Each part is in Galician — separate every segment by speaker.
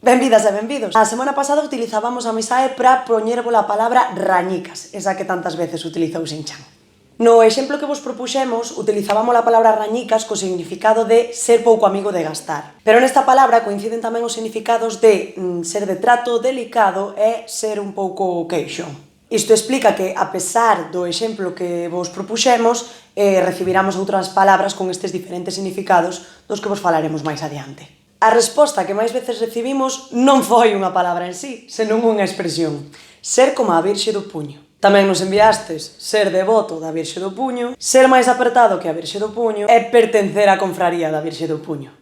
Speaker 1: Benvidas e benvidos! A semana pasada utilizábamos a amizade para poñervos a palabra rañicas, esa que tantas veces utilizou Xinchán. No exemplo que vos propuxemos, utilizábamos a palabra rañicas co significado de ser pouco amigo de gastar. Pero nesta palabra coinciden tamén os significados de ser de trato delicado e ser un pouco queixo. Isto explica que, a pesar do exemplo que vos propuxemos, recibiramos outras palabras con estes diferentes significados dos que vos falaremos máis adiante. A resposta que máis veces recibimos non foi unha palabra en sí, senón unha expresión. Ser como a Virxe do Puño. Tamén nos enviastes ser devoto da Virxe do Puño, ser máis apertado que a Virxe do Puño e pertencer á confraría da Virxe do Puño.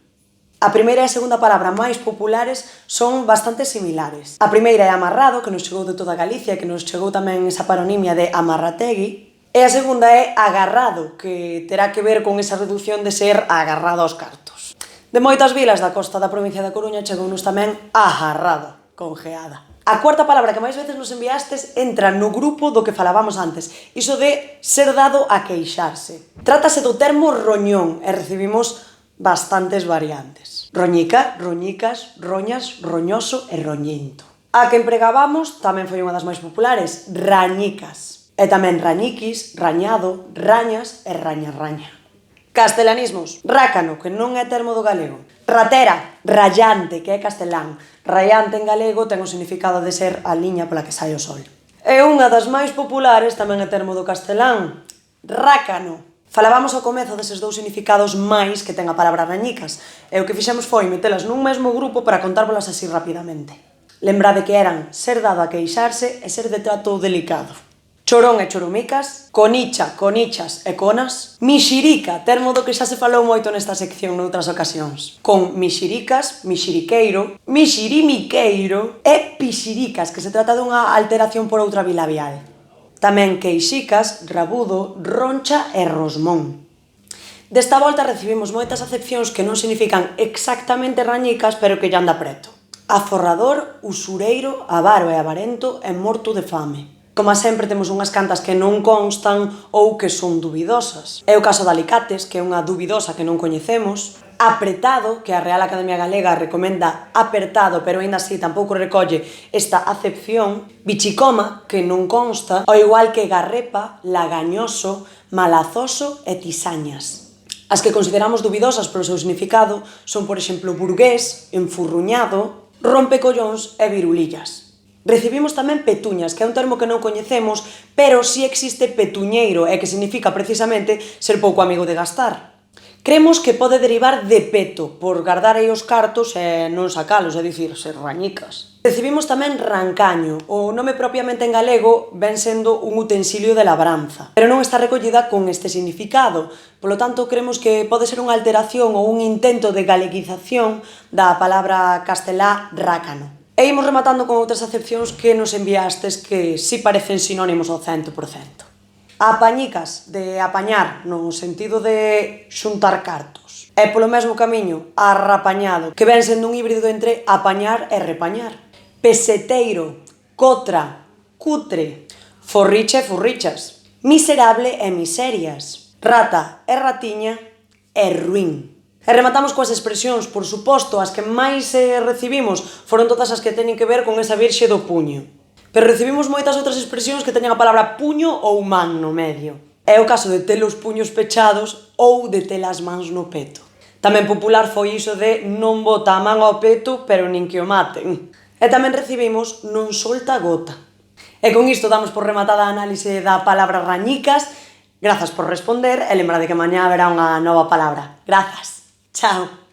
Speaker 1: A primeira e a segunda palabra máis populares son bastante similares. A primeira é amarrado, que nos chegou de toda Galicia e que nos chegou tamén esa paronimia de amarrategui. E a segunda é agarrado, que terá que ver con esa reducción de ser agarrado aos cartos. De moitas vilas da costa da provincia da Coruña chegounos tamén agarrado, con geada. A cuarta palabra que máis veces nos enviastes entra no grupo do que falábamos antes, iso de ser dado a queixarse. Trátase do termo roñón e recibimos bastantes variantes. Roñica, roñicas, roñas, roñoso e roñento. A que empregábamos tamén foi unha das máis populares, rañicas. E tamén rañiquis, rañado, rañas e raña-raña. Castelanismos. Rácano, que non é termo do galego. Ratera, rayante, que é castelán. Rayante en galego ten o significado de ser a liña pola que sai o sol. E unha das máis populares tamén é termo do castelán. Rácano. Falábamos ao comezo deses dous significados máis que ten a palabra rañicas, e o que fixemos foi metelas nun mesmo grupo para contárvolas así rapidamente. Lembrade que eran ser dado a queixarse e ser de trato delicado. Chorón e choromicas, conicha, conichas e conas, mixirica, termo do que xa se falou moito nesta sección noutras ocasións, con mixiricas, mixiriqueiro, mixirimiqueiro e pixiricas, que se trata dunha alteración por outra bilabial. Tamén queixicas, rabudo, roncha e rosmón. Desta volta recibimos moitas acepcións que non significan exactamente rañicas, pero que lle anda preto. Aforrador, usureiro, avaro e avarento e morto de fame. Como sempre temos unhas cantas que non constan ou que son dubidosas. É o caso de alicates, que é unha dubidosa que non coñecemos. Apretado, que a Real Academia Galega recomenda apertado, pero aínda así tampouco recolle esta acepción. Bichicoma, que non consta, ao igual que garrepa, lagañoso, malazoso e tisañas. As que consideramos dubidosas polo seu significado son, por exemplo, burgués, enfurruñado, rompecollóns e virulillas. Recibimos tamén petuñas, que é un termo que non coñecemos, pero si existe petuñeiro e que significa precisamente ser pouco amigo de gastar. Cremos que pode derivar de peto, por guardar aí os cartos e non sacalos, é dicir, ser rañicas. Recibimos tamén rancaño, o nome propiamente en galego ven sendo un utensilio de labranza, pero non está recollida con este significado, polo tanto cremos que pode ser unha alteración ou un intento de galeguización da palabra castelá rácano. E imos rematando con outras acepcións que nos enviastes que si parecen sinónimos ao 100%. Apañicas, de apañar, no sentido de xuntar cartos. E polo mesmo camiño, arrapañado, que ven sendo un híbrido entre apañar e repañar. Peseteiro, cotra, cutre, forricha e furrichas. Miserable e miserias. Rata e ratiña e ruín. E rematamos coas expresións, por suposto, as que máis recibimos foron todas as que teñen que ver con esa Virxe do Puño. Pero recibimos moitas outras expresións que teñen a palabra puño ou man no medio. É o caso de ter os puños pechados ou de ter as mans no peto. Tamén popular foi iso de non bota a man ao peto, pero nin que o maten. E tamén recibimos non solta gota. E con isto damos por rematada a análise da palabra rañicas. Grazas por responder e lembrade que mañá haberá unha nova palabra. Grazas. Chao.